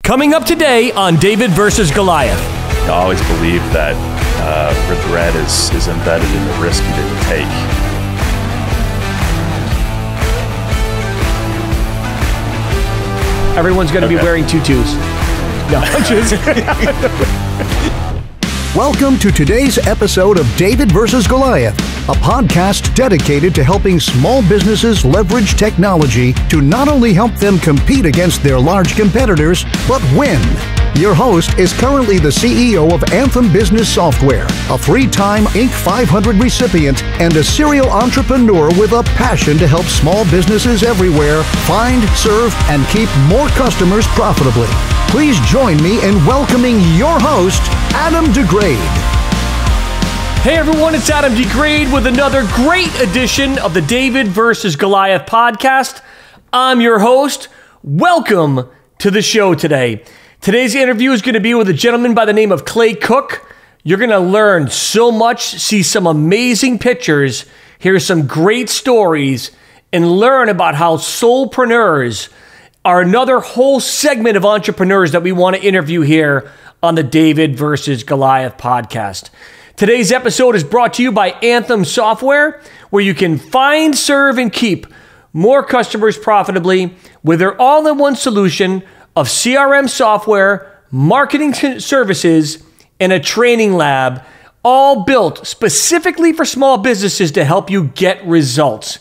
Coming up today on David versus Goliath. I always believe that regret is embedded in the risk you didn't take. Everyone's going to be wearing tutus. No, Welcome to today's episode of David versus Goliath, a podcast dedicated to helping small businesses leverage technology to not only help them compete against their large competitors, but win. Your host is currently the CEO of ANTHEM Business Software, a 3-time Inc. 500 recipient, and a serial entrepreneur with a passion to help small businesses everywhere find, serve, and keep more customers profitably. Please join me in welcoming your host, Adam DeGraide. Hey everyone, it's Adam DeGraide with another great edition of the David versus Goliath podcast. I'm your host. Welcome to the show today. Today's interview is going to be with a gentleman by the name of Clay Cook. You're going to learn so much, see some amazing pictures, hear some great stories, and learn about how soulpreneurs are another whole segment of entrepreneurs that we want to interview here on the David versus Goliath podcast. Today's episode is brought to you by ANTHEM Software, where you can find, serve, and keep more customers profitably with their all-in-one solution of CRM software, marketing services, and a training lab, all built specifically for small businesses to help you get results.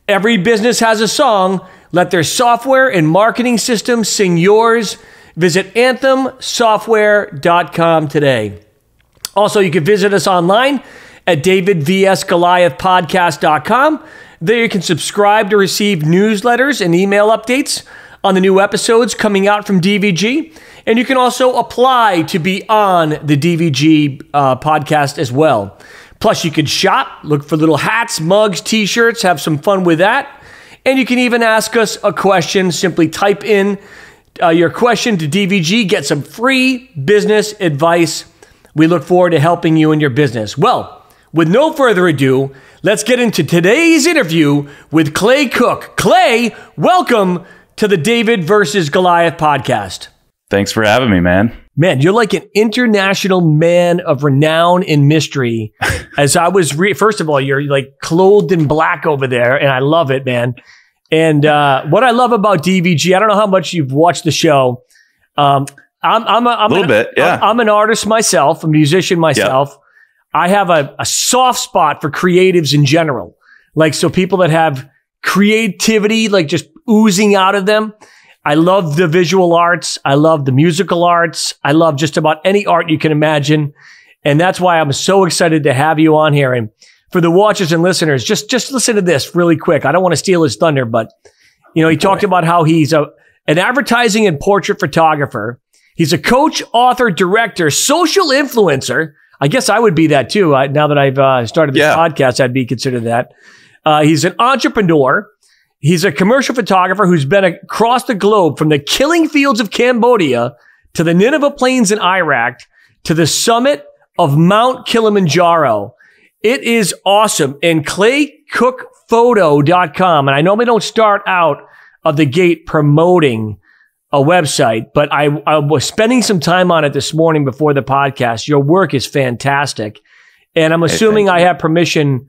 Every business has a song. Let their software and marketing system sing yours. Visit anthemsoftware.com today. Also, you can visit us online at davidvsgoliathpodcast.com. There you can subscribe to receive newsletters and email updates on the new episodes coming out from DVG. And you can also apply to be on the DVG podcast as well. Plus, you can shop, look for little hats, mugs, t-shirts, have some fun with that. And you can even ask us a question. Simply type in your question to DVG, get some free business advice. We look forward to helping you in your business. Well, with no further ado, let's get into today's interview with Clay Cook. Clay, welcome to the David versus Goliath podcast. Thanks for having me, man. Man, you're like an international man of renown and mystery. As I was, first of all, you're like clothed in black over there, and I love it, man. And what I love about DVG, I don't know how much you've watched the show. I'm a little bit, yeah. I'm an artist myself, a musician myself. Yep. I have a soft spot for creatives in general. Like, so people that have creativity, like just oozing out of them. I love the visual arts. I love the musical arts. I love just about any art you can imagine. And that's why I'm so excited to have you on here. And for the watchers and listeners, just listen to this really quick. I don't want to steal his thunder, but you know, he talked about how he's an advertising and portrait photographer. He's a coach, author, director, social influencer. I guess I would be that too. Now that I've started this podcast, I'd be considered that. He's an entrepreneur. He's a commercial photographer who's been across the globe, from the killing fields of Cambodia to the Nineveh Plains in Iraq to the summit of Mount Kilimanjaro. It is awesome. And claycookphoto.com. And I normally don't start out of the gate promoting a website, but I was spending some time on it this morning before the podcast. Your work is fantastic. And I'm assuming I have permission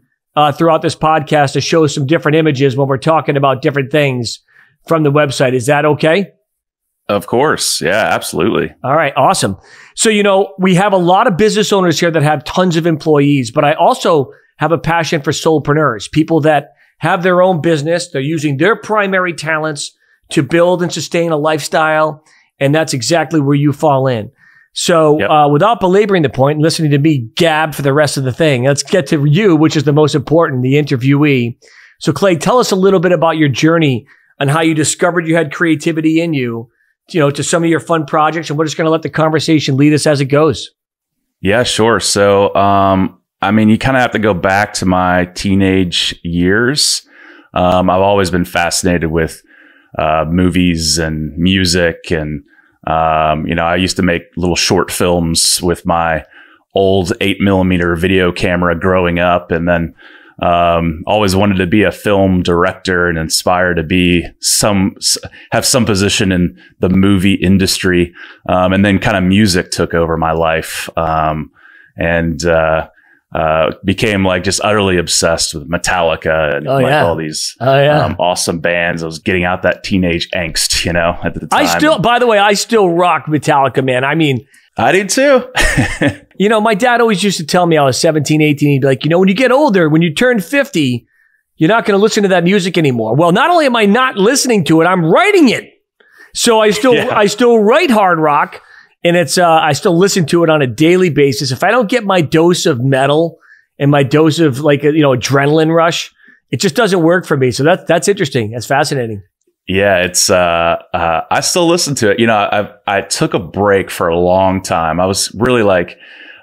throughout this podcast to show some different images when we're talking about different things from the website. Is that okay? Of course. Yeah, absolutely. All right. Awesome. So, you know, we have a lot of business owners here that have tons of employees, but I also have a passion for soulpreneurs, people that have their own business. They're using their primary talents to build and sustain a lifestyle. And that's exactly where you fall in. So without belaboring the point and listening to me gab for the rest of the thing, let's get to you, which is the most important, the interviewee. So Clay, tell us a little bit about your journey and how you discovered you had creativity in you, you know, to some of your fun projects. And we're just going to let the conversation lead us as it goes. Yeah, sure. So, I mean, you kind of have to go back to my teenage years. I've always been fascinated with movies and music, and you know, I used to make little short films with my old 8mm video camera growing up, and then always wanted to be a film director and inspired to be have some position in the movie industry. And then kind of music took over my life. And became like just utterly obsessed with Metallica and all these awesome bands. I was getting out that teenage angst, at the time. By the way, I still rock Metallica, man. I mean, I did too. My dad always used to tell me I was 17, 18. He'd be like, when you get older, when you turn 50, you're not going to listen to that music anymore. Well, not only am I not listening to it, I'm writing it. So I still write hard rock. And it's I still listen to it on a daily basis. If I don't get my dose of metal and my dose of adrenaline rush, it just doesn't work for me. So that's interesting. That's fascinating. Yeah, it's I still listen to it. I took a break for a long time. I was really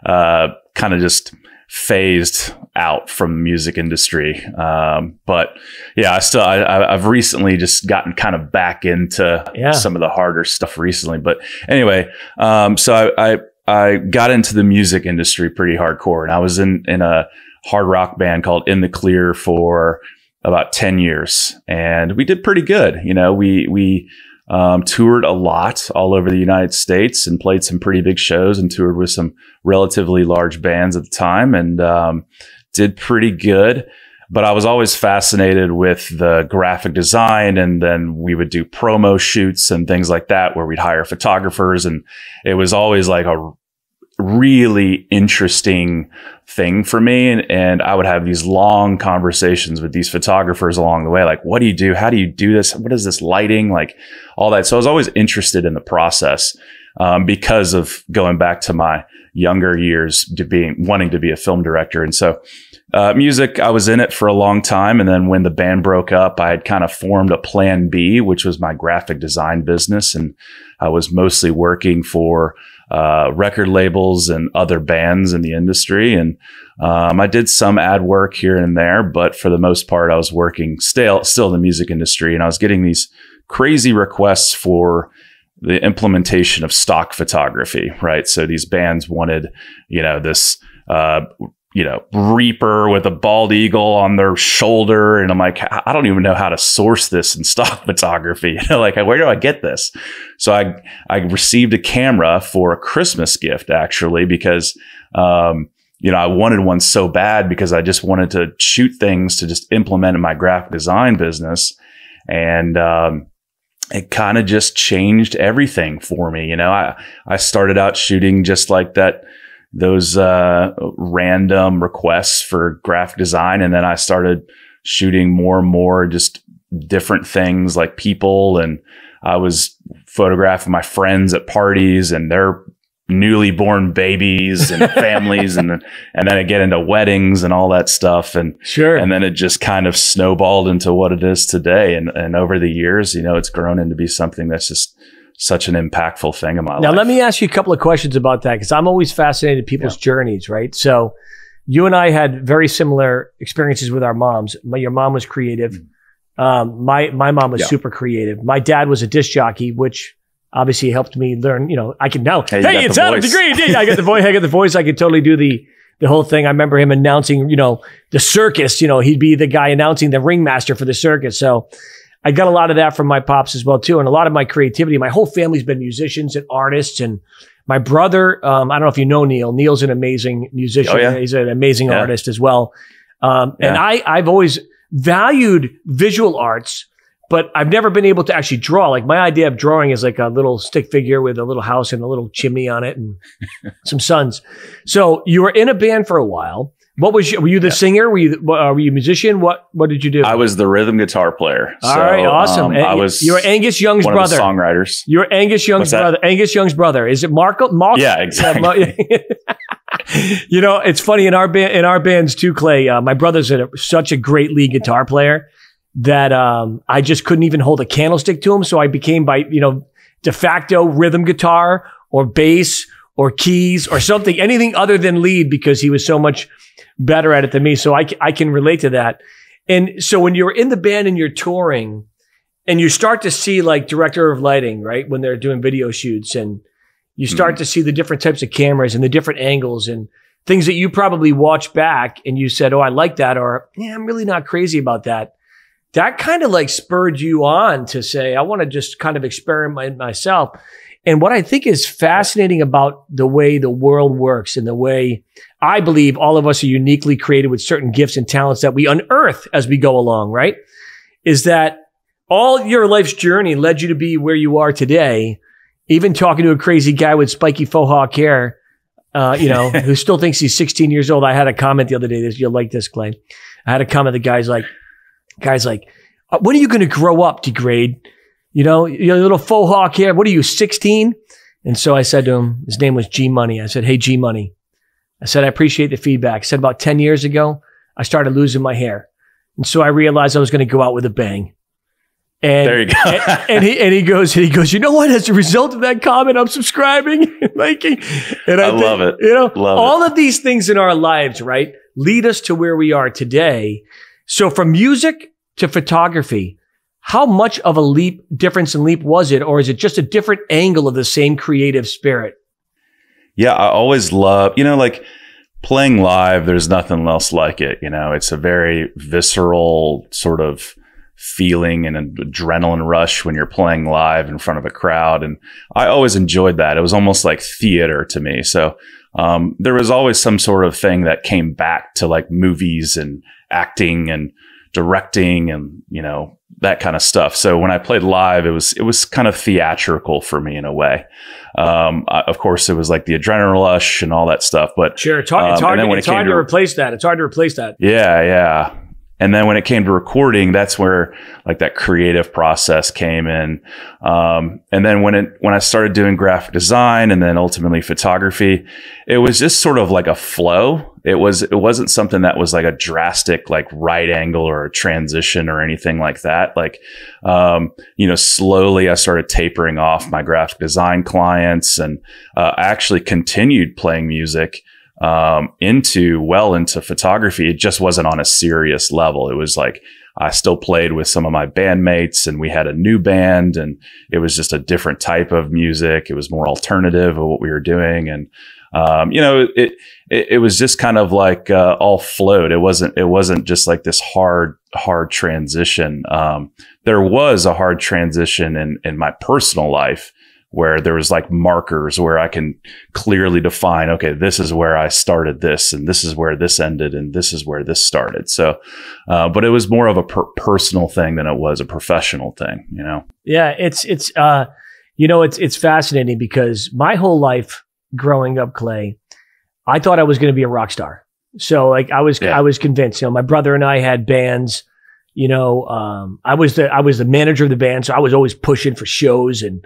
kind of just phased out from the music industry. But yeah, I've recently just gotten kind of back into some of the harder stuff recently. But anyway, so I got into the music industry pretty hardcore, and I was in a hard rock band called In the Clear for about 10 years, and we did pretty good. We toured a lot all over the United States and played some pretty big shows and toured with some relatively large bands at the time, and did pretty good. But I was always fascinated with the graphic design, and then we would do promo shoots and things like that where we'd hire photographers, and it was always like a really interesting thing for me. And I would have these long conversations with these photographers along the way. Like, what do you do? How do you do this? What is this lighting? Like all that. So I was always interested in the process, because of going back to my younger years wanting to be a film director. And so, music, I was in it for a long time. And then when the band broke up, I had kind of formed a plan B, which was my graphic design business. And I was mostly working for record labels and other bands in the industry. And I did some ad work here and there, but for the most part, I was working still in the music industry. And I was getting these crazy requests for the implementation of stock photography, right? So these bands wanted, this, Reaper with a bald eagle on their shoulder. And I'm like, I don't even know how to source this in stock photography. Where do I get this? So I received a camera for a Christmas gift, actually, because, I wanted one so bad because I just wanted to shoot things to just implement in my graphic design business. And, it kind of just changed everything for me. I started out shooting just like that, those random requests for graphic design. And then I started shooting more and more just different things like people. And I was photographing my friends at parties and their newly born babies and families. And then I get into weddings and all that stuff. And sure. And then it just kind of snowballed into what it is today. And over the years, it's grown into be something that's just such an impactful thing in my life. Now, let me ask you a couple of questions about that, because I'm always fascinated in people's journeys, right? So you and I had very similar experiences with our moms. Your mom was creative. My mom was super creative. My dad was a disc jockey, which obviously helped me learn, I can now, hey it's Adam DeGraide. I got the voice. I got the voice. I could totally do the whole thing. I remember him announcing, the circus, he'd be the guy announcing the ringmaster for the circus. So I got a lot of that from my pops as well, too. And a lot of my creativity. My whole family's been musicians and artists. And my brother, I don't know if you know Neil. Neil's an amazing musician. Oh, yeah. He's an amazing artist as well. And I've always valued visual arts, but I've never been able to actually draw. Like my idea of drawing is like a little stick figure with a little house and a little chimney on it and some suns. So you were in a band for a while. What was were you the singer? Were you a musician? What did you do? I was the rhythm guitar player. All right, awesome. You were Angus Young's brother. Of the songwriters. You were Angus Young's brother. Angus Young's brother. Is it Mark? Yeah, exactly. It's funny in our bands too, Clay. My brother's such a great lead guitar player that I just couldn't even hold a candlestick to him. So I became de facto rhythm guitar or bass or keys or something, anything other than lead, because he was so much better at it than me. So I can relate to that. And so when you're in the band and you're touring and you start to see like director of lighting, right? When they're doing video shoots and you start to see the different types of cameras and the different angles and things that you probably watched back and you said, oh, I like that, or yeah, I'm really not crazy about that. That kind of like spurred you on to say, I want to just kind of experiment myself. And what I think is fascinating about the way the world works and the way I believe all of us are uniquely created with certain gifts and talents that we unearth as we go along, right? Is that all your life's journey led you to be where you are today, even talking to a crazy guy with spiky faux hawk hair, who still thinks he's 16 years old. I had a comment the other day, you'll like this, Clay. I had a comment, the guy's like, when are you going to grow up, DeGraide? Your little faux hawk hair. What are you, 16? And so I said to him, his name was G Money. I said, hey, G Money. I said, I appreciate the feedback. I said, about 10 years ago, I started losing my hair. And so I realized I was going to go out with a bang. And there you go. and he goes, you know what? As a result of that comment, I'm subscribing and liking. And I love it. All of these things in our lives, right, lead us to where we are today. So from music to photography, how much of a difference in leap was it? Or is it just a different angle of the same creative spirit? Yeah, I always love, like playing live, there's nothing else like it. It's a very visceral sort of feeling and an adrenaline rush when you're playing live in front of a crowd. And I always enjoyed that. It was almost like theater to me. So there was always some sort of thing that came back to like movies and acting and directing and, that kind of stuff. So when I played live, it was kind of theatrical for me in a way. Of course, it was like the adrenaline rush and all that stuff. But sure, it's hard to replace that. It's hard to replace that. Yeah. And then when it came to recording, that's where like that creative process came in. And then when I started doing graphic design and then ultimately photography, it was just sort of like a flow. It wasn't something that was like a drastic, like right angle or a transition or anything like that. Like, slowly I started tapering off my graphic design clients and, I actually continued playing music into photography. It just wasn't on a serious level. It was like I still played with some of my bandmates and we had a new band and it was just a different type of music. It was more alternative of what we were doing. And, it was just kind of like, all flowed. It wasn't just like this hard transition. There was a hard transition in my personal life, where there was like markers where I can clearly define, okay, this is where I started this and this is where this ended and this is where this started. So, but it was more of a personal thing than it was a professional thing, Yeah. It's fascinating because my whole life growing up, Clay, I thought I was going to be a rock star. So like I was convinced, my brother and I had bands, I was the manager of the band. So I was always pushing for shows and,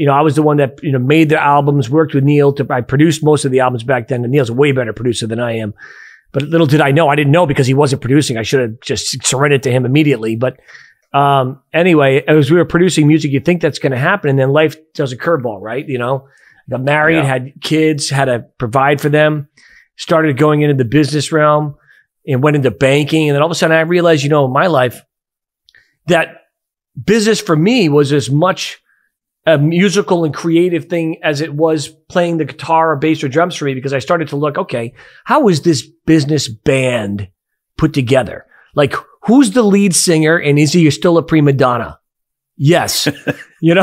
I was the one that, made the albums, worked with Neil. I produced most of the albums back then. And Neil's a way better producer than I am. But little did I know, I didn't know because he wasn't producing. I should have just surrendered to him immediately. But anyway, as we were producing music, you think that's going to happen. And then life does a curveball, right? Got married, had kids, had to provide for them, started going into the business realm and went into banking. And then all of a sudden I realized, in my life, that business for me was as much a musical and creative thing as it was playing the guitar or bass or drums for me, because I started to look, okay, how is this business band put together? Like, who's the lead singer and is he still a prima donna? Yes. Who's the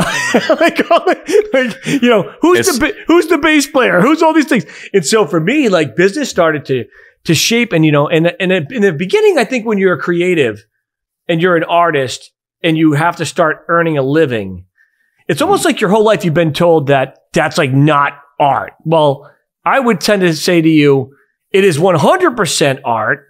bass player? Who's all these things? And so for me, like business started to shape and, and in the beginning, I think when you're a creative and you're an artist and you have to start earning a living, it's almost like your whole life you've been told that that's like not art. Well, I would tend to say to you, it is 100% art,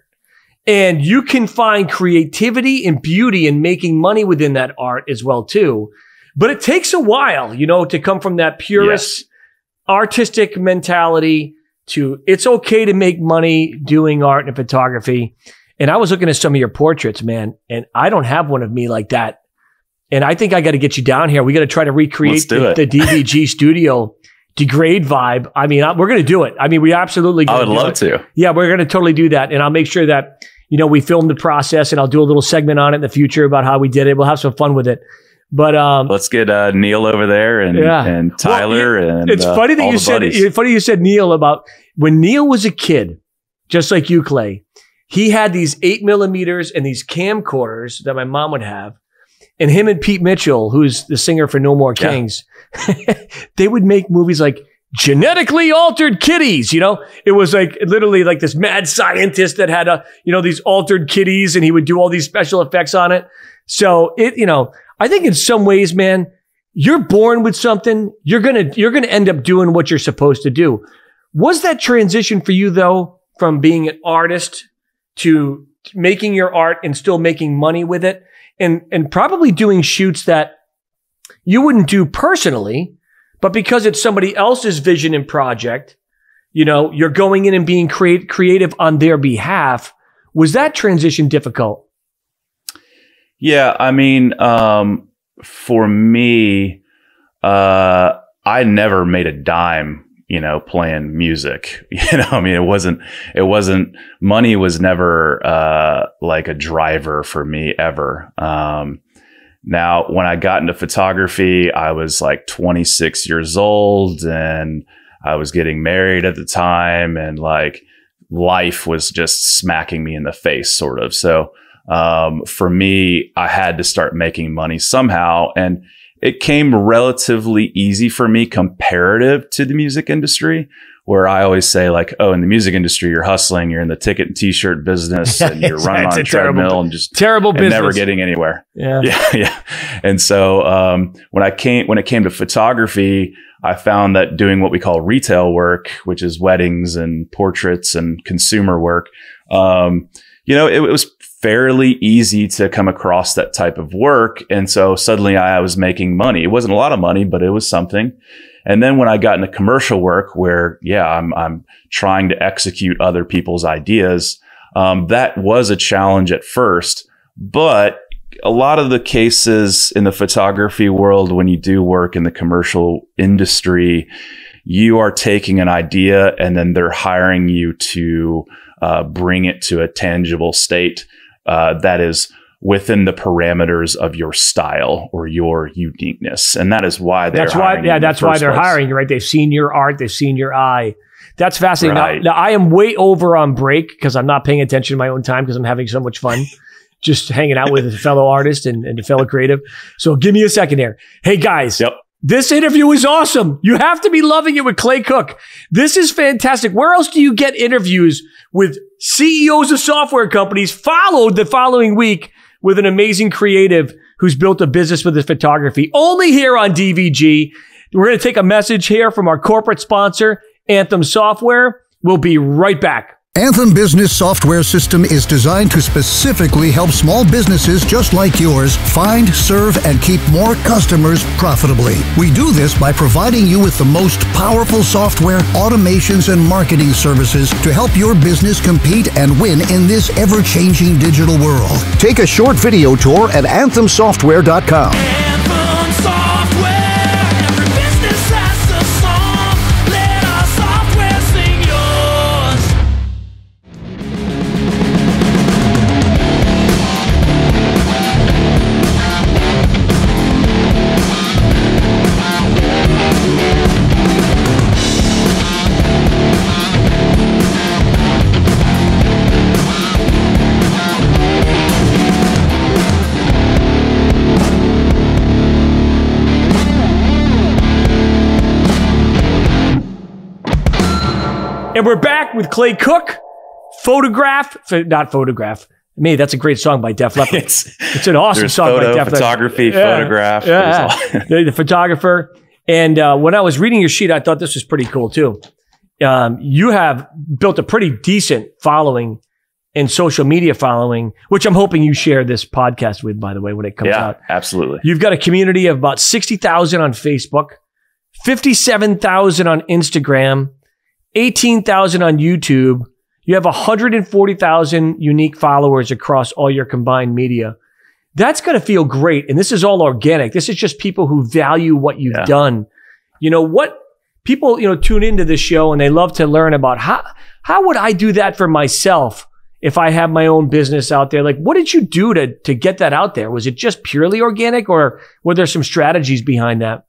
and you can find creativity and beauty in making money within that art as well too. But it takes a while, to come from that purist artistic mentality to it's okay to make money doing art and photography. And I was looking at some of your portraits, man, and I don't have one of me like that. And I think I got to get you down here. We got to try to recreate the DVG studio DeGraide vibe. I mean, we're going to do it. I mean, we absolutely. I would love to. Yeah, we're going to totally do that. And I'll make sure that, we film the process and I'll do a little segment on it in the future about how we did it. We'll have some fun with it. But let's get Neil over there and Tyler and it's funny that you said buddies. Funny you said Neil about when Neil was a kid, just like you, Clay. He had these 8mm and these camcorders that my mom would have, and him and Pete Mitchell, who's the singer for No More Kings, they would make movies like Genetically Altered Kitties. You know, it was like literally like this mad scientist that had these altered kitties, and he would do all these special effects on it. So I think in some ways, man, you're born with something. You're gonna end up doing what you're supposed to do. Was that transition for you though, from being an artist to making your art and still making money with it, and probably doing shoots that you wouldn't do personally, but because it's somebody else's vision and project, you're going in and being creative on their behalf. Was that transition difficult? Yeah, I mean, for me, I never made a dime, playing music. I mean, it wasn't money was never like a driver for me ever. Now, when I got into photography, I was like 26 years old and I was getting married at the time, and like life was just smacking me in the face, sort of. So for me, I had to start making money somehow, and it came relatively easy for me comparative to the music industry, where I always say like, oh, in the music industry, you're hustling, you're in the ticket and t-shirt business, and you're running on a treadmill and just terrible business, never getting anywhere. Yeah. And so when it came to photography, I found that doing what we call retail work, which is weddings and portraits and consumer work, it was fairly easy to come across that type of work. And so suddenly I was making money. It wasn't a lot of money, but it was something. And then when I got into commercial work where, I'm trying to execute other people's ideas, that was a challenge at first. But a lot of the cases in the photography world, when you do work in the commercial industry, you are taking an idea and then they're hiring you to bring it to a tangible state that is within the parameters of your style or your uniqueness. And that is why they're hiring you. That's why they're hiring you, right? They've seen your art. They've seen your eye. That's fascinating. Right. Now, I am way over on break because I'm not paying attention to my own time because I'm having so much fun just hanging out with a fellow artist and a fellow creative. So give me a second here. Hey, guys. Yep. This interview is awesome. You have to be loving it with Clay Cook. This is fantastic. Where else do you get interviews with CEOs of software companies followed the following week with an amazing creative who's built a business with his photography? Only here on DVG. We're going to take a message here from our corporate sponsor, ANTHEM Software. We'll be right back. ANTHEM Business Software System is designed to specifically help small businesses just like yours find, serve, and keep more customers profitably. We do this by providing you with the most powerful software, automations, and marketing services to help your business compete and win in this ever-changing digital world. Take a short video tour at anthemsoftware.com. Anthem Software, every business has a song. Let our software sing yours. And we're back with Clay Cook. Not photograph. Me, that's a great song by Def Leppard. It's an awesome song by Def Leppard. Photography, photograph. Yeah. The photographer. And when I was reading your sheet, I thought this was pretty cool too. You have built a pretty decent following and social media following, which I'm hoping you share this podcast with, by the way, when it comes out. Absolutely. You've got a community of about 60,000 on Facebook, 57,000 on Instagram, 18,000 on YouTube. You have 140,000 unique followers across all your combined media. That's going to feel great. And this is all organic. This is just people who value what you've done. What people, tune into this show and they love to learn about how would I do that for myself? if I have my own business out there? Like, what did you do to get that out there? Was it just purely organic, or were there some strategies behind that?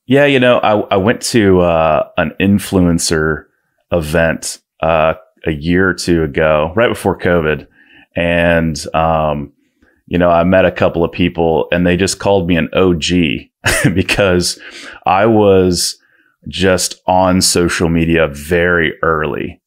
Yeah, I went to an influencer event a year or two ago, right before COVID. And, I met a couple of people and they just called me an OG because I was just on social media very early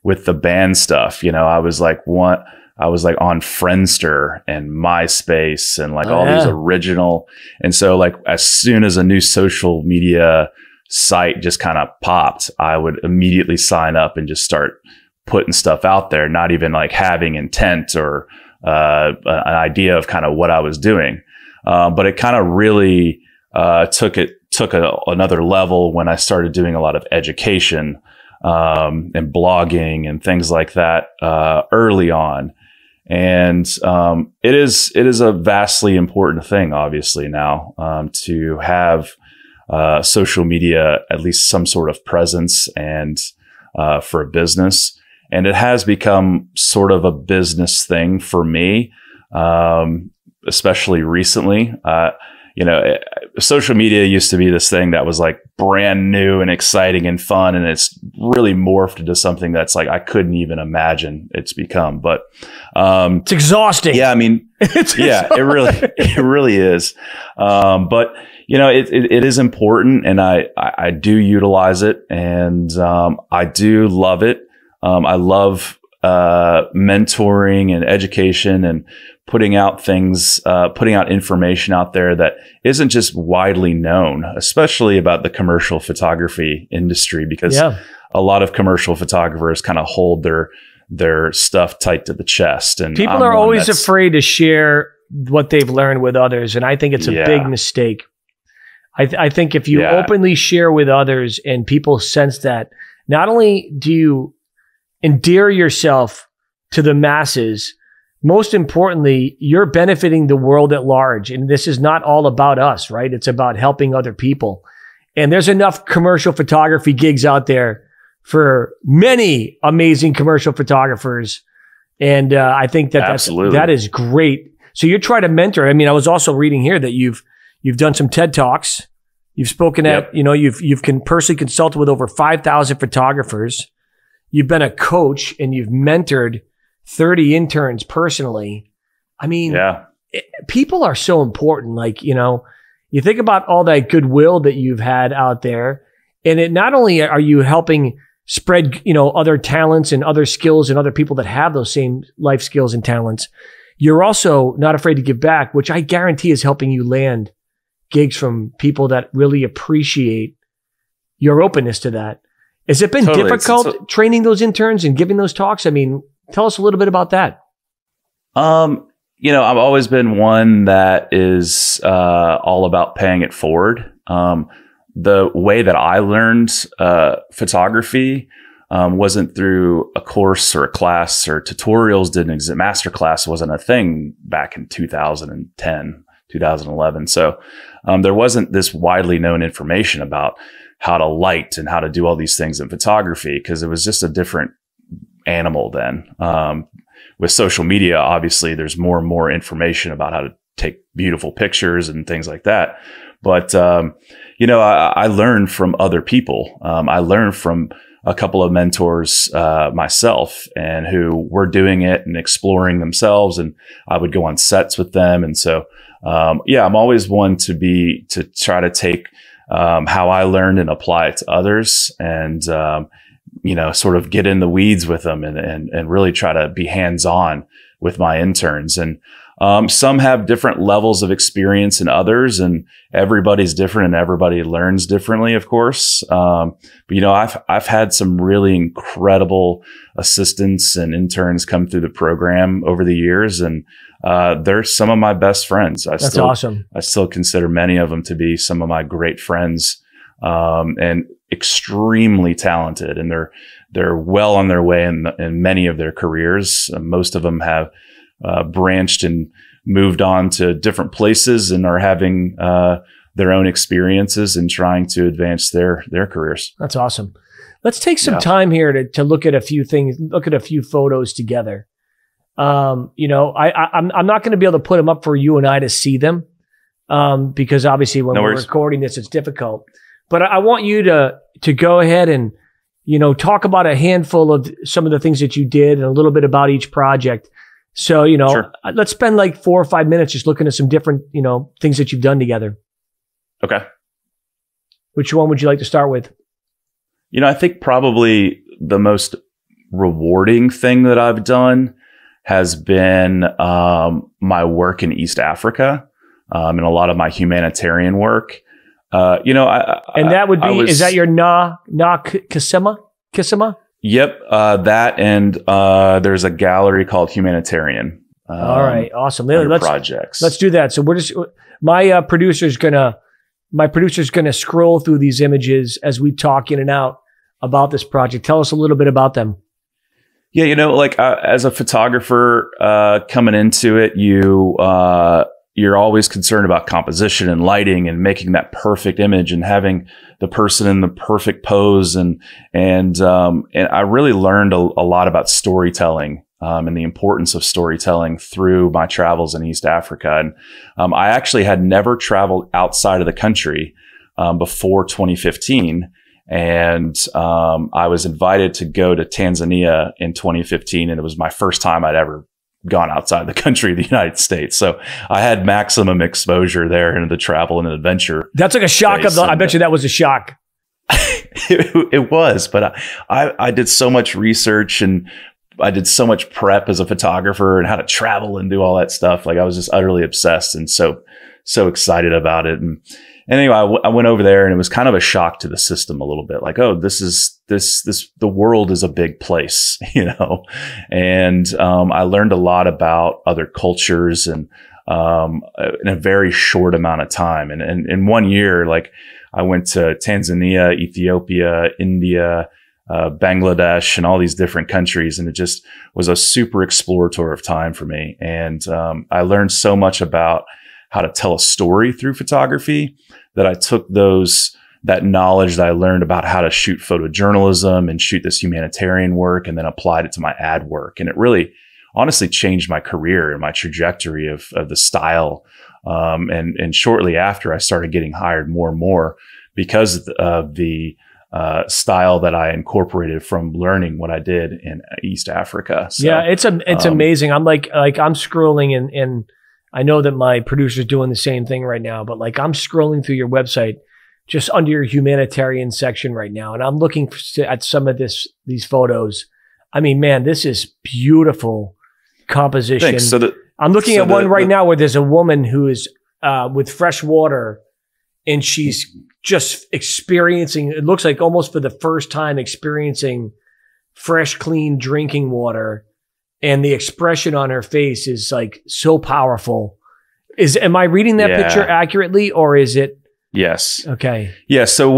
with the band stuff. I was like on Friendster and MySpace and all these original. And so as soon as a new social media site just kind of popped, I would immediately sign up and just start putting stuff out there, not even having intent or an idea of kind of what I was doing. But it kind of really took another level when I started doing a lot of education and blogging and things like that early on. And it is a vastly important thing, obviously, now to have social media, at least some sort of presence and for a business. And it has become sort of a business thing for me, especially recently. Social media used to be this thing that was brand new and exciting and fun. And it's really morphed into something that's I couldn't even imagine it's become. But it's exhausting. Yeah, it really is. But it is important, and I do utilize it, and I do love it. I love mentoring and education and putting out things, putting out information out there that isn't just widely known, especially about the commercial photography industry, because a lot of commercial photographers kind of hold their stuff tight to the chest. And people are always afraid to share what they've learned with others. And I think it's a big mistake. I think if you openly share with others and people sense that, not only do you endear yourself to the masses, most importantly, you're benefiting the world at large. And this is not all about us, right? It's about helping other people. And there's enough commercial photography gigs out there for many amazing commercial photographers. And I think that is great. So you try to mentor. I mean, I was also reading here that you've done some TED Talks. You've spoken at, you've personally consulted with over 5,000 photographers. You've been a coach and you've mentored 30 interns personally. I mean, people are so important. You think about all that goodwill that you've had out there, and it not only are you helping spread, other talents and other skills and other people that have those same life skills and talents, you're also not afraid to give back, which I guarantee is helping you land gigs from people that really appreciate your openness to that. Has it been difficult training those interns and giving those talks? I mean, tell us a little bit about that. I've always been one that is all about paying it forward. The way that I learned photography wasn't through a course or a class, or tutorials didn't exist. Masterclass wasn't a thing back in 2010, 2011. So there wasn't this widely known information about how to light and how to do all these things in photography, because it was just a different animal then. With social media, obviously, there's more and more information about how to take beautiful pictures and things like that. But, I learned from other people. I learned from a couple of mentors myself, and who were doing it and exploring themselves. And I would go on sets with them. And so, I'm always one to try to take how I learned and apply it to others, and sort of get in the weeds with them and really try to be hands-on with my interns. And some have different levels of experience than others, and everybody's different and everybody learns differently, of course. But I've had some really incredible assistants and interns come through the program over the years, and they're some of my best friends. That's awesome. I still consider many of them to be some of my great friends, and extremely talented, and they're well on their way in many of their careers. Most of them have branched and moved on to different places and are having their own experiences and trying to advance their careers. That's awesome. Let's take some time here to look at a few things, look at a few photos together. I'm not going to be able to put them up for you and I to see them because obviously when we're recording this, it's difficult. But I want you to go ahead and, talk about a handful of some of the things that you did and a little bit about each project. So, let's spend like 4 or 5 minutes just looking at some different, things that you've done together. Okay. Which one would you like to start with? I think probably the most rewarding thing that I've done has been my work in East Africa and a lot of my humanitarian work. And that would be, is that your Kisima? Yep. That and there's a gallery called Humanitarian. All right. Awesome. Projects. Let's do that. So my producer's gonna scroll through these images as we talk in and out about this project. Tell us a little bit about them. Yeah, as a photographer coming into it, you're always concerned about composition and lighting and making that perfect image and having the person in the perfect pose. And I really learned a lot about storytelling and the importance of storytelling through my travels in East Africa. And I actually had never traveled outside of the country before 2015. And I was invited to go to Tanzania in 2015, and it was my first time I'd ever gone outside the country of the United States. So I had maximum exposure there into the travel and adventure. That's like a shock I bet you that was a shock. It was, but I did so much research and I did so much prep as a photographer and how to travel and do all that stuff. Like I was just utterly obsessed and so excited about it. And anyway, I went over there and it was kind of a shock to the system a little bit. Like, oh, the world is a big place, and I learned a lot about other cultures and in a very short amount of time. And in 1 year, like I went to Tanzania, Ethiopia, India, Bangladesh, and all these different countries. And it just was a super explorative time for me. And I learned so much about how to tell a story through photography that I took that knowledge that I learned about how to shoot photojournalism and shoot this humanitarian work and then applied it to my ad work. And it really honestly changed my career and my trajectory of the style. And shortly after, I started getting hired more and more because of the style that I incorporated from learning what I did in East Africa. So, yeah, it's amazing. I'm like I'm scrolling and I know that my producer's doing the same thing right now, but like I'm scrolling through your website just under your humanitarian section right now. And I'm looking at some of these photos. I mean, man, this is beautiful composition. Thanks. I'm looking at one right now where there's a woman who is with fresh water and she's just experiencing, it looks like almost for the first time experiencing fresh, clean drinking water. And the expression on her face is like so powerful. Am I reading that picture accurately, or is it? Yes. Okay. Yeah. So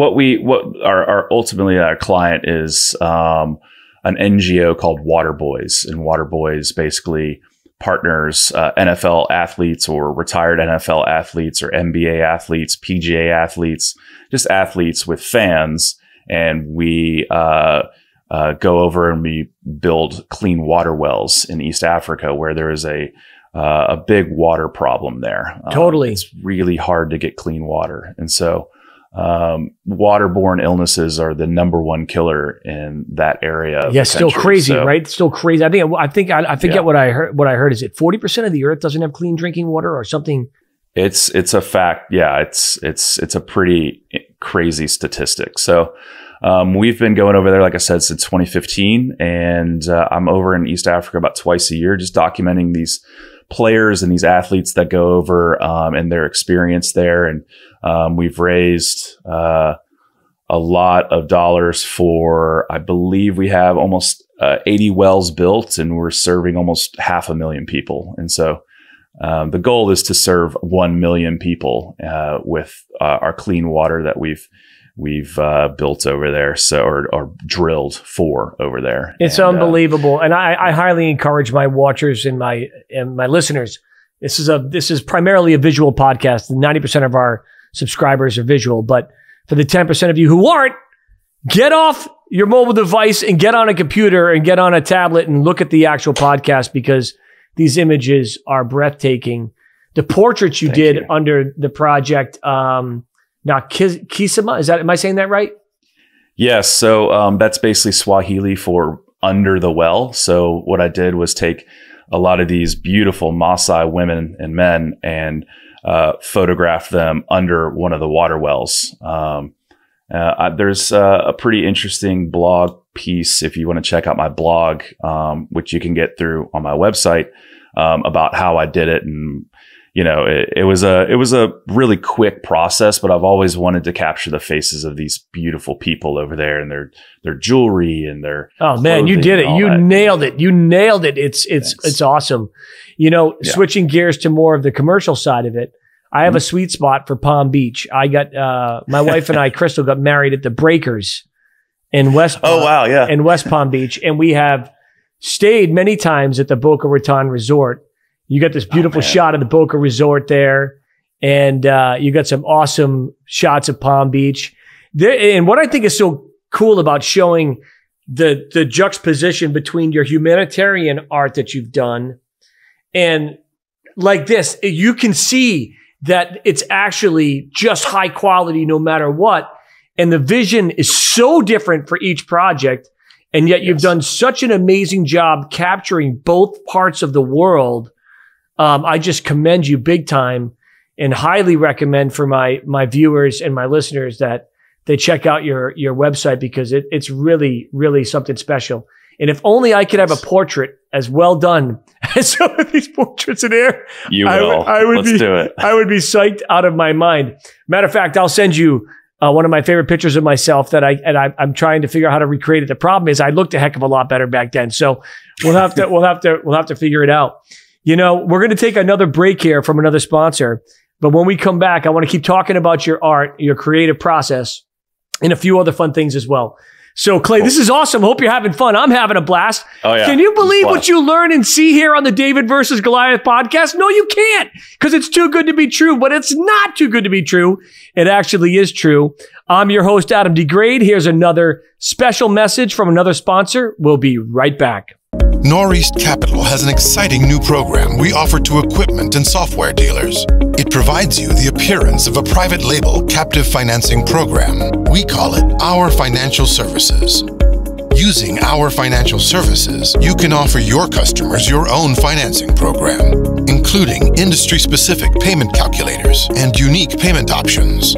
ultimately our client is an NGO called Water Boys, and Water Boys basically partners NFL athletes or retired NFL athletes or NBA athletes, PGA athletes, just athletes with fans, and we go over and we build clean water wells in East Africa where there is a big water problem there. Totally. It's really hard to get clean water. And so waterborne illnesses are the #1 killer in that area. Yeah, still crazy, right? Still crazy. I forget what I heard. What I heard is it 40% of the earth doesn't have clean drinking water or something. It's a fact. Yeah, it's a pretty crazy statistic. So we've been going over there, like I said, since 2015, and I'm over in East Africa about twice a year, just documenting these players and these athletes that go over and their experience there. And we've raised a lot of dollars for, I believe we have almost 80 wells built, and we're serving almost 500,000 people. And so the goal is to serve 1 million people with our clean water that we've built over there, or drilled for over there. It's unbelievable, and I highly encourage my watchers and my listeners. This is primarily a visual podcast. 90% of our subscribers are visual. But for the 10% of you who aren't, get off your mobile device and get on a computer and get on a tablet and look at the actual podcast, because these images are breathtaking. The portraits you did under the project, now Kisama, am I saying that right? Yes. So that's basically Swahili for under the well. So what I did was take a lot of these beautiful Maasai women and men and photograph them under one of the water wells. There's a pretty interesting blog piece, if you want to check out my blog, which you can get through on my website, about how I did it. And, you know, it was a really quick process, but I've always wanted to capture the faces of these beautiful people over there and their jewelry and their man, you did it. You nailed it. You nailed it. It's awesome. You know, switching gears to more of the commercial side of it, I have a sweet spot for Palm Beach. I got my wife and I, Crystal, got married at the Breakers in West in West Palm Beach, and we have stayed many times at the Boca Raton Resort. You got this beautiful shot of the Boca Resort there, and you got some awesome shots of Palm Beach. And what I think is so cool about showing the juxtaposition between your humanitarian art that you've done and like this, you can see that it's actually just high quality no matter what. And the vision is so different for each project. And yet you've done such an amazing job capturing both parts of the world. I just commend you big time and highly recommend for my viewers and my listeners that they check out your website, because it's really, really something special. And if only I could have a portrait as well done as some of these portraits in here, Let's do it. I would be psyched out of my mind. Matter of fact, I'll send you one of my favorite pictures of myself that I'm trying to figure out how to recreate it. The problem is I looked a heck of a lot better back then. So we'll have to figure it out. You know, we're going to take another break here from another sponsor, but when we come back, I want to keep talking about your art, your creative process, and a few other fun things as well. So, Clay, this is awesome. Hope you're having fun. I'm having a blast. Oh, yeah. Can you believe what you learn and see here on the David versus Goliath podcast? No, you can't, because it's too good to be true, but it's not too good to be true. It actually is true. I'm your host, Adam DeGraide. Here's another special message from another sponsor. We'll be right back. Northeast Capital has an exciting new program we offer to equipment and software dealers. It provides you the appearance of a private label captive financing program. We call it Our Financial Services. Using Our Financial Services, you can offer your customers your own financing program, including industry-specific payment calculators and unique payment options.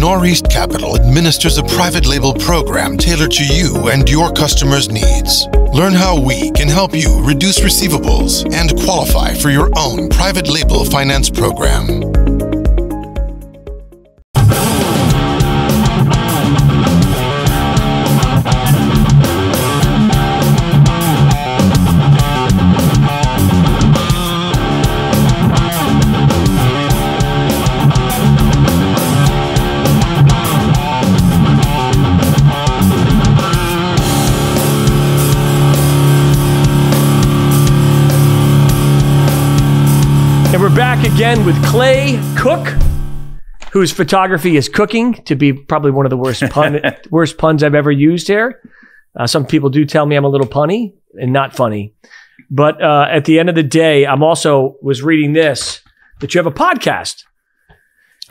Northeast Capital administers a private label program tailored to you and your customers' needs. Learn how we can help you reduce receivables and qualify for your own private label finance program. Back again with Clay Cook, whose photography is cooking, to be probably one of the worst puns I've ever used here. Some people do tell me I'm a little punny and not funny. But at the end of the day, was reading this, that you have a podcast.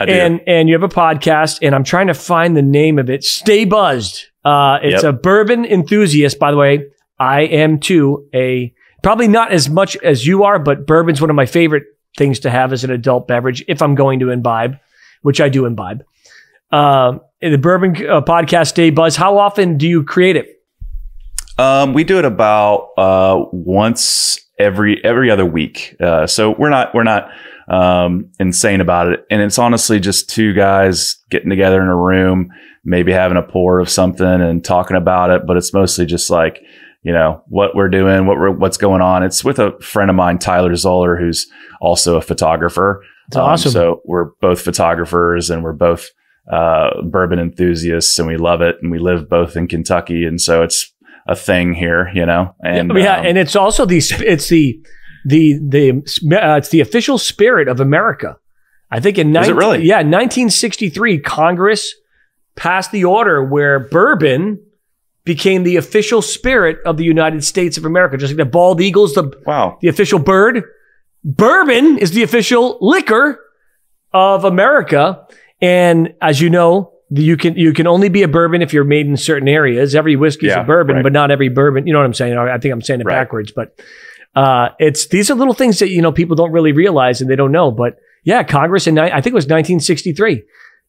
I do. And you have a podcast, and I'm trying to find the name of it. Stay Buzzed. It's a bourbon enthusiast, by the way. I am too. Probably not as much as you are, but bourbon's one of my favorite things to have as an adult beverage if I'm going to imbibe, which I do imbibe. The bourbon podcast, Stay Buzz. How often do you create it? We do it about once every other week. So we're not insane about it, and it's honestly just two guys getting together in a room, maybe having a pour of something and talking about it. But it's mostly just like, you know, what we're doing, what's going on. It's with a friend of mine, Tyler Zoller, who's also a photographer. That's awesome. So we're both photographers, and we're both bourbon enthusiasts, and we love it. And we live both in Kentucky, and so it's a thing here, you know. And and it's also the official spirit of America. I think in Is it really? 1963, Congress passed the order where bourbon became the official spirit of the United States of America. Just like the bald eagle's the official bird. Bourbon is the official liquor of America. And as you know, you can only be a bourbon if you're made in certain areas. Every whiskey is a bourbon, but not every bourbon. You know what I'm saying? I think I'm saying it backwards, but these are little things that, you know, people don't really realize and they don't know. But yeah, Congress I think it was 1963.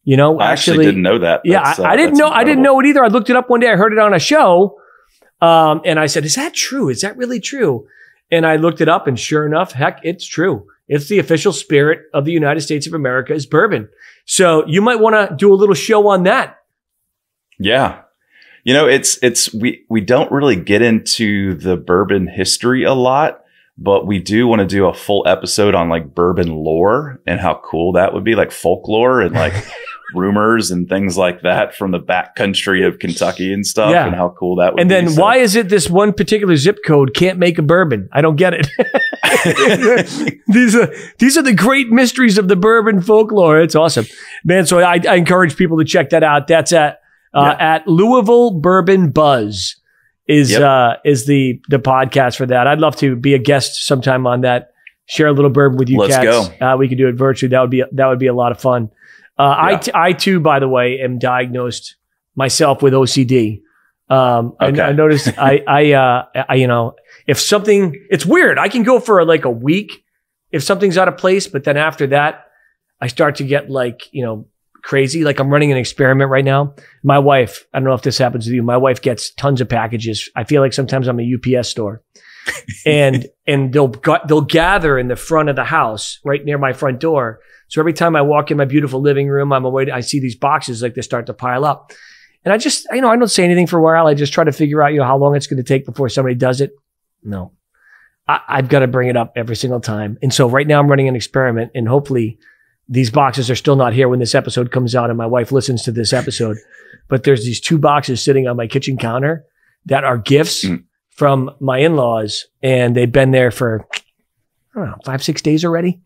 You know, I actually didn't know that. Yeah, I didn't know. Incredible. I didn't know it either. I looked it up one day. I heard it on a show, and I said, "Is that true? Is that really true?" And I looked it up, and sure enough, heck, it's true. It's the official spirit of the United States of America is bourbon. So you might want to do a little show on that. Yeah, you know, we don't really get into the bourbon history a lot. But we do want to do a full episode on like bourbon lore and how cool that would be, like folklore and like rumors and things like that from the back country of Kentucky and stuff, and how cool that would be. And then why is it this one particular zip code can't make a bourbon? I don't get it. These are the great mysteries of the bourbon folklore. It's awesome, man. So I encourage people to check that out. That's at Louisville Bourbon Buzz. Is the podcast for that. I'd love to be a guest sometime on that. Share a little bourbon with you. Let's cats. go. We could do it virtually. That would be a lot of fun. I too, by the way, am diagnosed myself with OCD. I noticed I you know, if something, it's weird. I can go for like a week if something's out of place, but then after that, I start to get like, you know, crazy. Like I'm running an experiment right now. My wife, I don't know if this happens with you. My wife gets tons of packages. I feel like sometimes I'm a UPS store and they'll gather in the front of the house right near my front door. So every time I walk in my beautiful living room, I see these boxes like they start to pile up. And I just, you know, I don't say anything for a while. I just try to figure out, you know, how long it's going to take before somebody does it. No, I've got to bring it up every single time. And so right now I'm running an experiment and hopefully these boxes are still not here when this episode comes out and my wife listens to this episode. But there's these 2 boxes sitting on my kitchen counter that are gifts from my in-laws. And they've been there for, I don't know, 5-6 days already.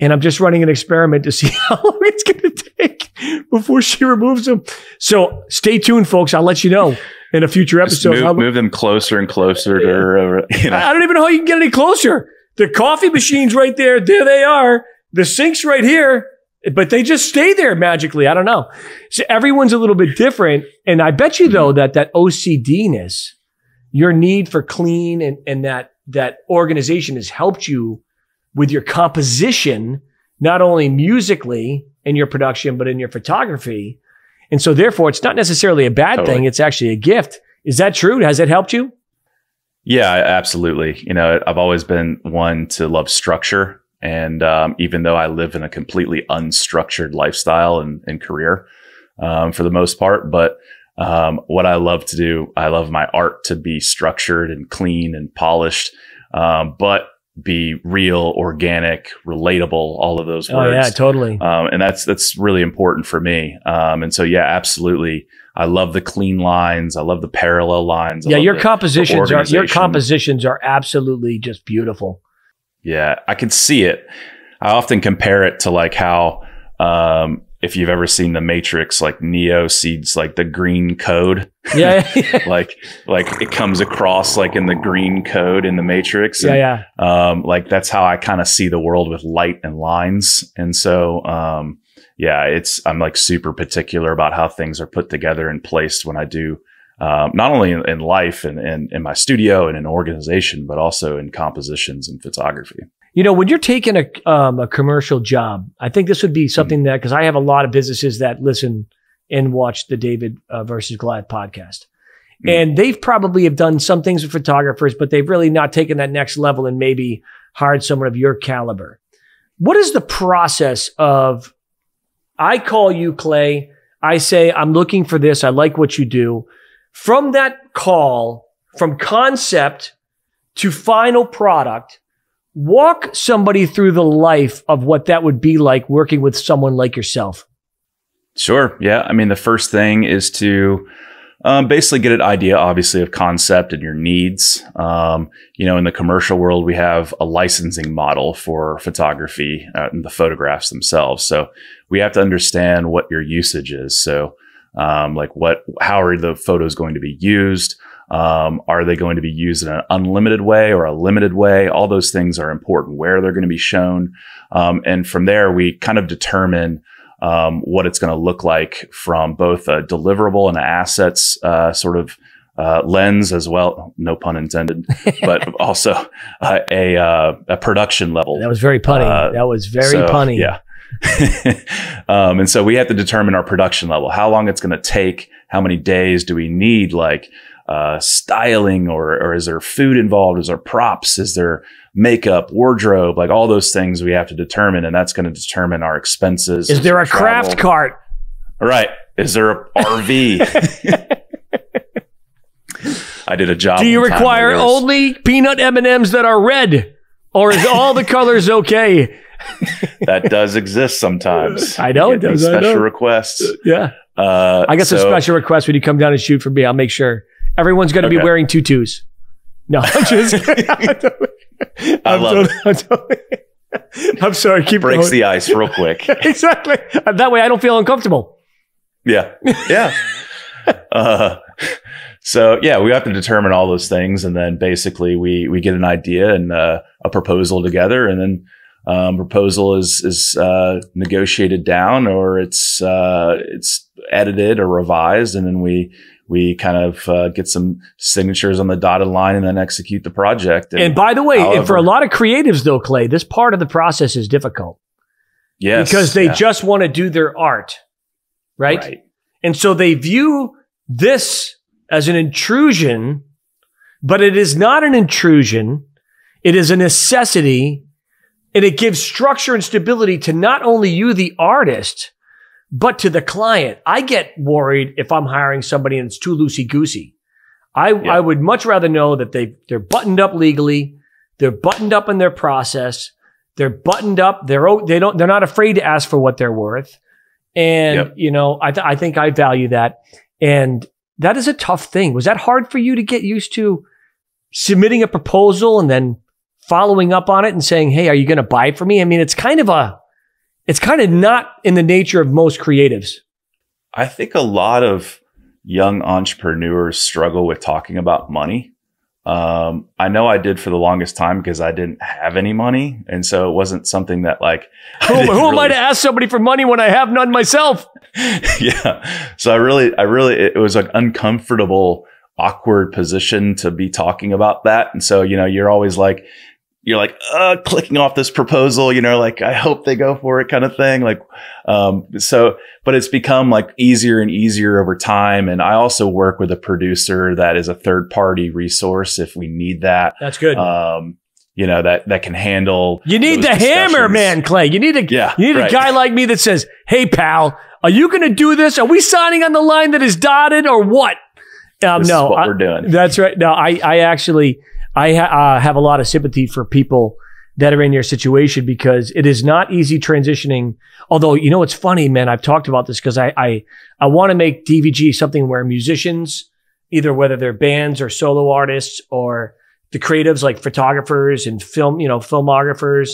And I'm just running an experiment to see how long it's going to take before she removes them. So stay tuned, folks. I'll let you know in a future episode. Move them closer and closer to her. You know. I don't even know how you can get any closer. The coffee machine's right there. There they are. The sink's right here, but they just stay there magically. I don't know. So everyone's a little bit different. And I bet you though, that OCD-ness, your need for clean and that organization has helped you with your composition, not only musically in your production, but in your photography. And so therefore it's not necessarily a bad thing. It's actually a gift. Is that true? Has it helped you? Yeah, absolutely. You know, I've always been one to love structure. And even though I live in a completely unstructured lifestyle and career for the most part, but what I love to do, I love my art to be structured and clean and polished, but be real, organic, relatable, all of those words. Oh, yeah, totally. And that's really important for me. And so, yeah, absolutely. I love the clean lines. I love the parallel lines. Your compositions are absolutely just beautiful. Yeah, I can see it. I often compare it to like how, if you've ever seen The Matrix, like Neo sees like the green code. Yeah. like it comes across like in the green code in The Matrix. And, like that's how I kind of see the world with light and lines. And so, I'm like super particular about how things are put together and placed when I do, not only in life and in my studio and in organization, but also in compositions and photography. You know, when you're taking a commercial job, I think this would be something that, because I have a lot of businesses that listen and watch the David versus Goliath podcast. And they've probably have done some things with photographers, but they've really not taken that next level and maybe hired someone of your caliber. What is the process of, I call you Clay, I say, I'm looking for this, I like what you do. From that call, from concept to final product, walk somebody through the life of what that would be like working with someone like yourself. Sure. Yeah. I mean, the first thing is to basically get an idea, obviously, of concept and your needs. In the commercial world, we have a licensing model for photography and the photographs themselves. So we have to understand what your usage is. So how are the photos going to be used? Are they going to be used in an unlimited way or a limited way? All those things are important, where they're going to be shown. And from there, we kind of determine what it's going to look like from both a deliverable and an assets lens as well, no pun intended, but also a production level. That was very punny. That was very punny. Yeah. And so we have to determine our production level, how long it's going to take, how many days do we need, like styling, or is there food involved? Is there props? Is there makeup, wardrobe, like all those things we have to determine, and that's going to determine our expenses. Is there a craft cart? Right. Is there a RV? I did a job. Do you require only peanut M&Ms that are red, or is all the colors okay? That does exist sometimes. I know it does. Special requests. Yeah. I got some special requests when you come down and shoot for me. I'll make sure everyone's going to be wearing tutus. No, I'm just kidding. I love it. I'm sorry. Keep breaks the ice real quick. Exactly. That way I don't feel uncomfortable. Yeah. Yeah. So yeah, we have to determine all those things, and then basically we get an idea and a proposal together, and then proposal is negotiated down, or it's edited or revised, and then we kind of get some signatures on the dotted line and then execute the project. And by the way, for a lot of creatives though, Clay, this part of the process is difficult. Yes. Because they just want to do their art, right? And so they view this as an intrusion, but it is not an intrusion. It is a necessity, and it gives structure and stability to not only you, the artist, but to the client. I get worried if I'm hiring somebody and it's too loosey-goosey. I would much rather know that they're buttoned up legally, they're buttoned up in their process, they're buttoned up, they're not afraid to ask for what they're worth. And I think I value that. And that is a tough thing. Was that hard for you to get used to, submitting a proposal and then following up on it and saying, "Hey, are you going to buy it for me?" I mean, it's kind of not in the nature of most creatives. I think a lot of young entrepreneurs struggle with talking about money. I know I did for the longest time because I didn't have any money. And so it wasn't something that who am I to ask somebody for money when I have none myself? Yeah. So it was an uncomfortable, awkward position to be talking about that. And so, you're always clicking off this proposal, I hope they go for it kind of thing. But it's become easier and easier over time. And I also work with a producer that is a third party resource if we need that. That's good. That can handle. You need the hammer, man, Clay. You need a guy like me that says, "Hey, pal, are you going to do this? Are we signing on the line that is dotted or what?" This is what we're doing. That's right. No, I actually have a lot of sympathy for people that are in your situation, because it is not easy transitioning. Although, it's funny, man, I've talked about this because I want to make DVG something where musicians, either whether they're bands or solo artists, or the creatives like photographers and filmographers,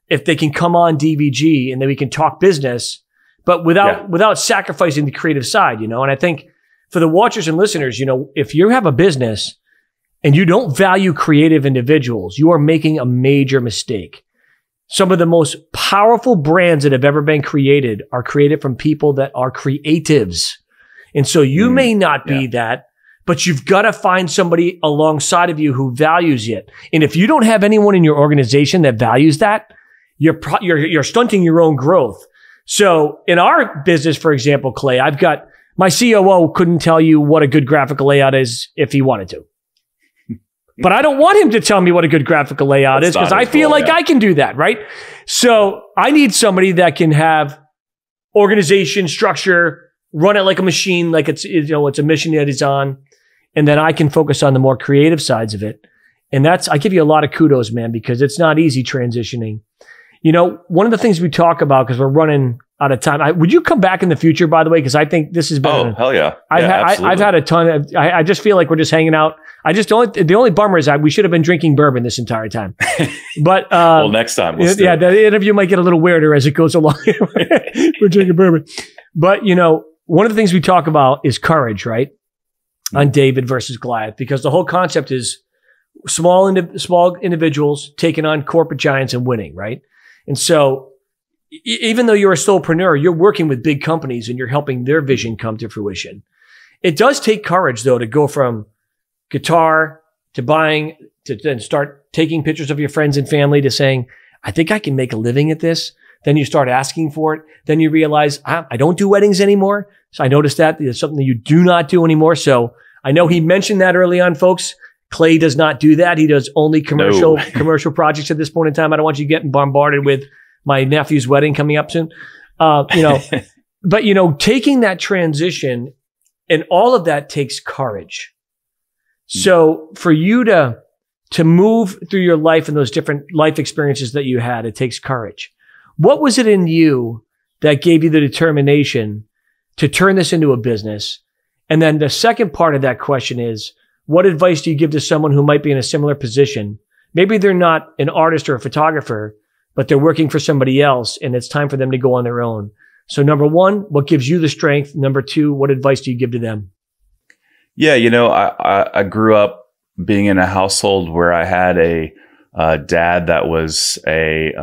if they can come on DVG and then we can talk business, but without sacrificing the creative side, And I think for the watchers and listeners, if you have a business and you don't value creative individuals, you are making a major mistake. Some of the most powerful brands that have ever been created are created from people that are creatives. And so you may not be that, but you've got to find somebody alongside of you who values it. And if you don't have anyone in your organization that values that, you're stunting your own growth. So in our business, for example, Clay, I've got my COO couldn't tell you what a good graphical layout is if he wanted to. But I don't want him to tell me what a good graphical layout is, because I feel like I can do that, right? So I need somebody that can have organization, structure, run it like a machine, like it's a mission that he's on. And then I can focus on the more creative sides of it. And I give you a lot of kudos, man, because it's not easy transitioning. One of the things we talk about, because we're running out of time. Would you come back in the future, by the way? Because I think this has been. Oh, hell yeah. I've had a ton of. I just feel like we're just hanging out. The only bummer is we should have been drinking bourbon this entire time. But well, next time. The interview might get a little weirder as it goes along. We're drinking bourbon. But one of the things we talk about is courage, right? On David versus Goliath, because the whole concept is small individuals taking on corporate giants and winning, right? And so even though you're a solopreneur, you're working with big companies and you're helping their vision come to fruition. It does take courage, though, to go from guitar to buying to then start taking pictures of your friends and family to saying, I think I can make a living at this. Then you start asking for it. Then you realize, I don't do weddings anymore. So I noticed that there's something that you do not do anymore. So I know he mentioned that early on, folks. Clay does not do that. He does only commercial projects at this point in time. I don't want you getting bombarded with my nephew's wedding coming up soon. But taking that transition and all of that takes courage. So for you to move through your life and those different life experiences that you had, it takes courage. What was it in you that gave you the determination to turn this into a business? And then the second part of that question is, what advice do you give to someone who might be in a similar position? Maybe they're not an artist or a photographer, but they're working for somebody else and it's time for them to go on their own. So number one, what gives you the strength? Number two, what advice do you give to them? Yeah, I grew up being in a household where I had a dad that was a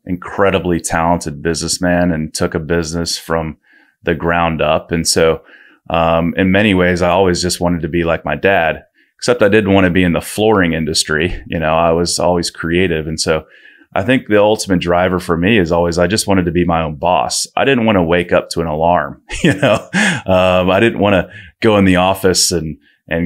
incredibly talented businessman and took a business from the ground up. And so in many ways, I always just wanted to be like my dad, except I didn't want to be in the flooring industry. I was always creative. And so I think the ultimate driver for me is always, I just wanted to be my own boss. I didn't want to wake up to an alarm, I didn't want to go in the office and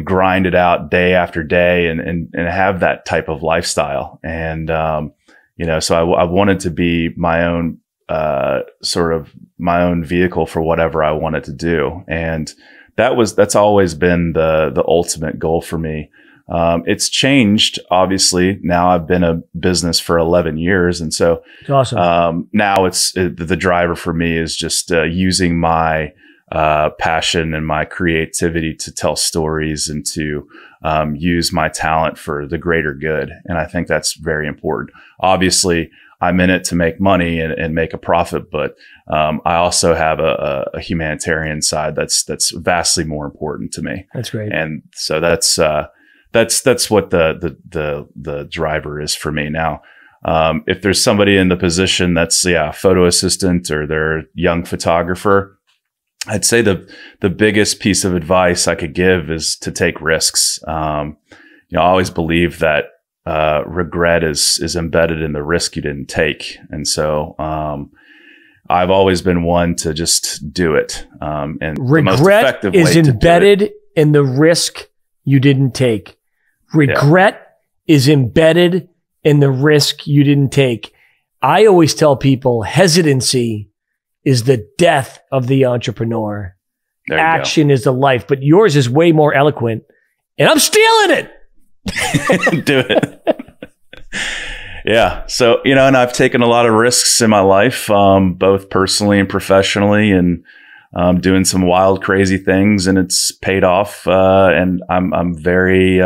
grind it out day after day and have that type of lifestyle. And, so I wanted to be my own, sort of my own vehicle for whatever I wanted to do. And that's always been the ultimate goal for me. It's changed, obviously. Now I've been a business for 11 years. And so awesome. Now the driver for me is just using my passion and my creativity to tell stories and to use my talent for the greater good. And I think that's very important. Obviously, I'm in it to make money and make a profit, but I also have a humanitarian side that's vastly more important to me. That's great. And so that's what the driver is for me now. If there's somebody in the position that's a photo assistant or they're a young photographer, I'd say the biggest piece of advice I could give is to take risks. I always believe that regret is embedded in the risk you didn't take. And so I've always been one to just do it. And regret is embedded in the risk you didn't take. Regret is embedded in the risk you didn't take. I always tell people hesitancy is the death of the entrepreneur. Action is the life, but yours is way more eloquent, and I'm stealing it. Do it. Yeah. So, and I've taken a lot of risks in my life, both personally and professionally, and doing some wild, crazy things, and it's paid off. And I'm very,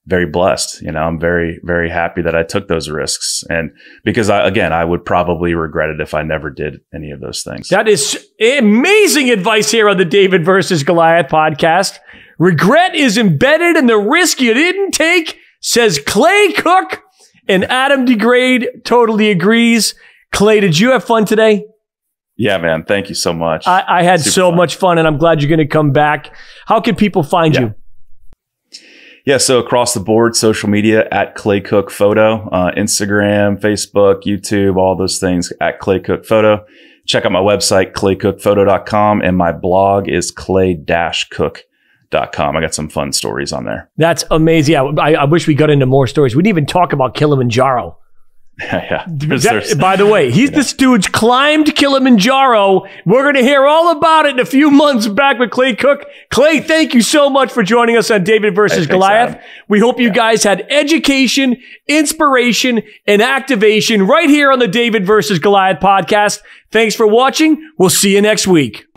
very blessed. I'm very, very happy that I took those risks. And because I would probably regret it if I never did any of those things. That is amazing advice here on the David versus Goliath podcast. Regret is embedded in the risk you didn't take, says Clay Cook. And Adam DeGraide totally agrees. Clay, did you have fun today? Yeah, man. Thank you so much. I had so much fun, and I'm glad you're going to come back. How can people find you? Yeah, so across the board, social media at Clay Cook Photo, Instagram, Facebook, YouTube, all those things at Clay Cook Photo. Check out my website, claycookphoto.com, and my blog is clay-cook.com. I got some fun stories on there. That's amazing. Yeah, I wish we got into more stories. We didn't even talk about Kilimanjaro. Yeah. By the way, he's the dude's climbed Kilimanjaro. We're going to hear all about it in a few months back with Clay Cook. Clay, thank you so much for joining us on David versus Goliath. Adam. We hope you guys had education, inspiration, and activation right here on the David versus Goliath podcast. Thanks for watching. We'll see you next week.